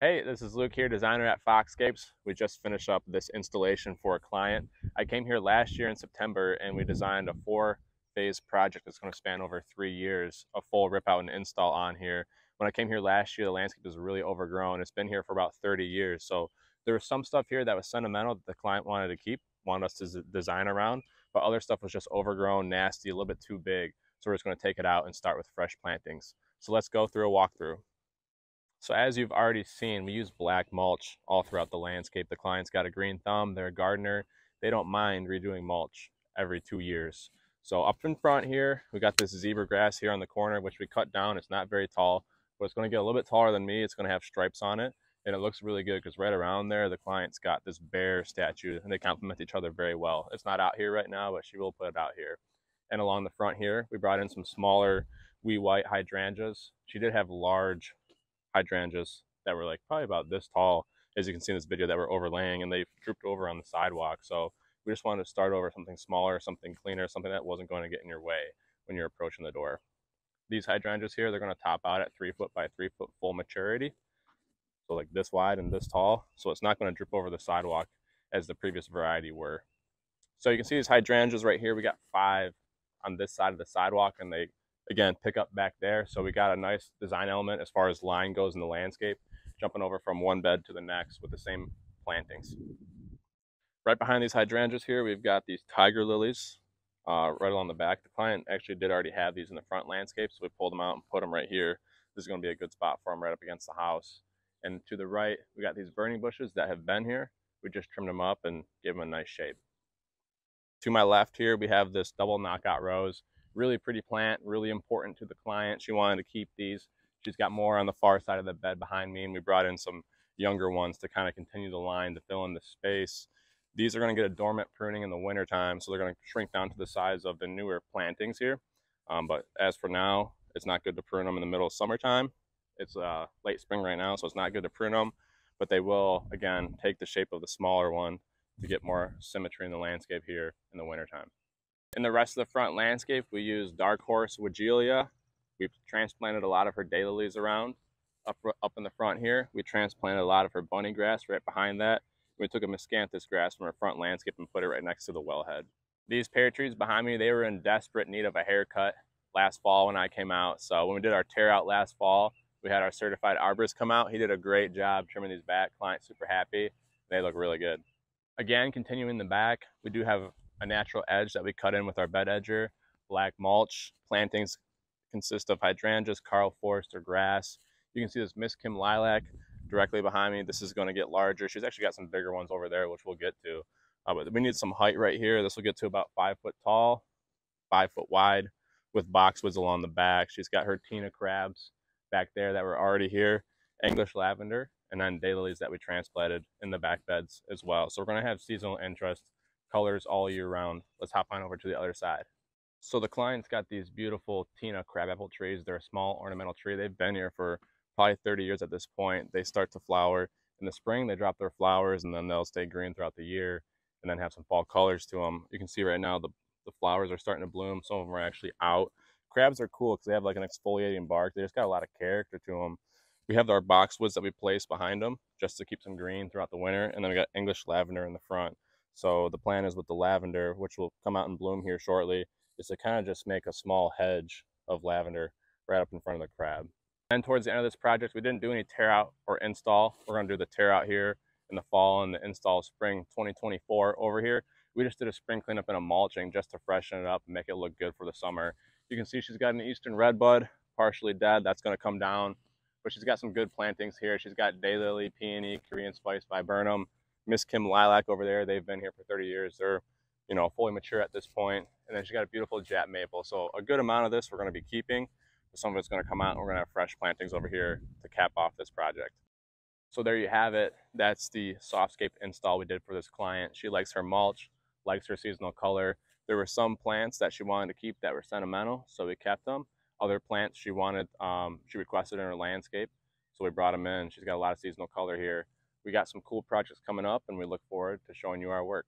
Hey, this is Luke here, designer at Foxscapes. We just finished up this installation for a client. I came here last year in September and we designed a 4-phase project that's going to span over 3 years, a full rip out and install on here. When I came here last year, the landscape was really overgrown. It's been here for about 30 years. So there was some stuff here that was sentimental that the client wanted to keep, wanted us to design around, but other stuff was just overgrown, nasty, a little bit too big. So we're just going to take it out and start with fresh plantings. So let's go through a walkthrough. So as you've already seen, we use black mulch all throughout the landscape. The client's got a green thumb, they're a gardener. They don't mind redoing mulch every 2 years. So up in front here, we got this zebra grass here on the corner, which we cut down. It's not very tall, but it's gonna get a little bit taller than me. It's gonna have stripes on it. And it looks really good because right around there, the client's got this bear statue and they complement each other very well. It's not out here right now, but she will put it out here. And along the front here, we brought in some smaller wee white hydrangeas. She did have large hydrangeas that were like probably about this tall, as you can see in this video, that were overlaying, and they drooped over on the sidewalk. So we just wanted to start over something smaller, something cleaner, something that wasn't going to get in your way when you're approaching the door. These hydrangeas here, they're going to top out at 3 foot by 3 foot full maturity. So like this wide and this tall. So it's not going to droop over the sidewalk as the previous variety were. So you can see these hydrangeas right here. We got 5 on this side of the sidewalk, and they again pick up back there. So we got a nice design element as far as line goes in the landscape, jumping over from one bed to the next with the same plantings. Right behind these hydrangeas here, we've got these tiger lilies right along the back. The client actually did already have these in the front landscape, so we pulled them out and put them right here. This is going to be a good spot for them right up against the house. And to the right, we got these burning bushes that have been here. We just trimmed them up and gave them a nice shape. To my left here, we have this double knockout rose. Really pretty plant, really important to the client. She wanted to keep these. She's got more on the far side of the bed behind me, and we brought in some younger ones to kind of continue the line to fill in the space. These are going to get a dormant pruning in the winter time, so they're going to shrink down to the size of the newer plantings here. But as for now, it's not good to prune them in the middle of summertime. It's late spring right now, so it's not good to prune them, but they will, again, take the shape of the smaller one to get more symmetry in the landscape here in the wintertime. In the rest of the front landscape, we use Dark Horse Weigela. We've transplanted a lot of her daylilies around. Up in the front here, we transplanted a lot of her bunny grass right behind that. We took a miscanthus grass from our front landscape and put it right next to the wellhead. These pear trees behind me, they were in desperate need of a haircut last fall when I came out. So when we did our tear out last fall, we had our certified arborist come out. He did a great job trimming these back. Client's super happy. They look really good. Again, continuing the back, we do have a natural edge that we cut in with our bed edger, black mulch. Plantings consist of hydrangeas, Karl Forster grass. You can see this Miss Kim lilac directly behind me. This is going to get larger. She's actually got some bigger ones over there, which we'll get to. But we need some height right here. This will get to about 5 foot tall, 5 foot wide, with boxwoods along the back. She's got her Tina crabs back there that were already here, English lavender, and then daylilies that we transplanted in the back beds as well. So we're going to have seasonal interest, colors all year round. Let's hop on over to the other side. So the client's got these beautiful Tina crabapple trees. They're a small ornamental tree. They've been here for probably 30 years at this point. They start to flower in the spring. They drop their flowers and then they'll stay green throughout the year and then have some fall colors to them. You can see right now the flowers are starting to bloom. Some of them are actually out. Crabs are cool because they have like an exfoliating bark. They just got a lot of character to them. We have our boxwoods that we place behind them just to keep some green throughout the winter. And then we got English lavender in the front. So the plan is with the lavender, which will come out and bloom here shortly, is to kind of just make a small hedge of lavender right up in front of the crab. And towards the end of this project, we didn't do any tear out or install. We're going to do the tear out here in the fall and the install spring 2024 over here. We just did a spring cleanup and a mulching just to freshen it up and make it look good for the summer. You can see she's got an eastern redbud, partially dead. That's going to come down. But she's got some good plantings here. She's got daylily, peony, Korean spice viburnum, Miss Kim lilac over there. They've been here for 30 years. They're, fully mature at this point. And then she's got a beautiful Jap maple. So a good amount of this we're going to be keeping. Some of it's going to come out and we're going to have fresh plantings over here to cap off this project. So there you have it. That's the Softscape install we did for this client. She likes her mulch, likes her seasonal color. There were some plants that she wanted to keep that were sentimental, so we kept them. Other plants she wanted, she requested in her landscape, so we brought them in. She's got a lot of seasonal color here. We got some cool projects coming up, and we look forward to showing you our work.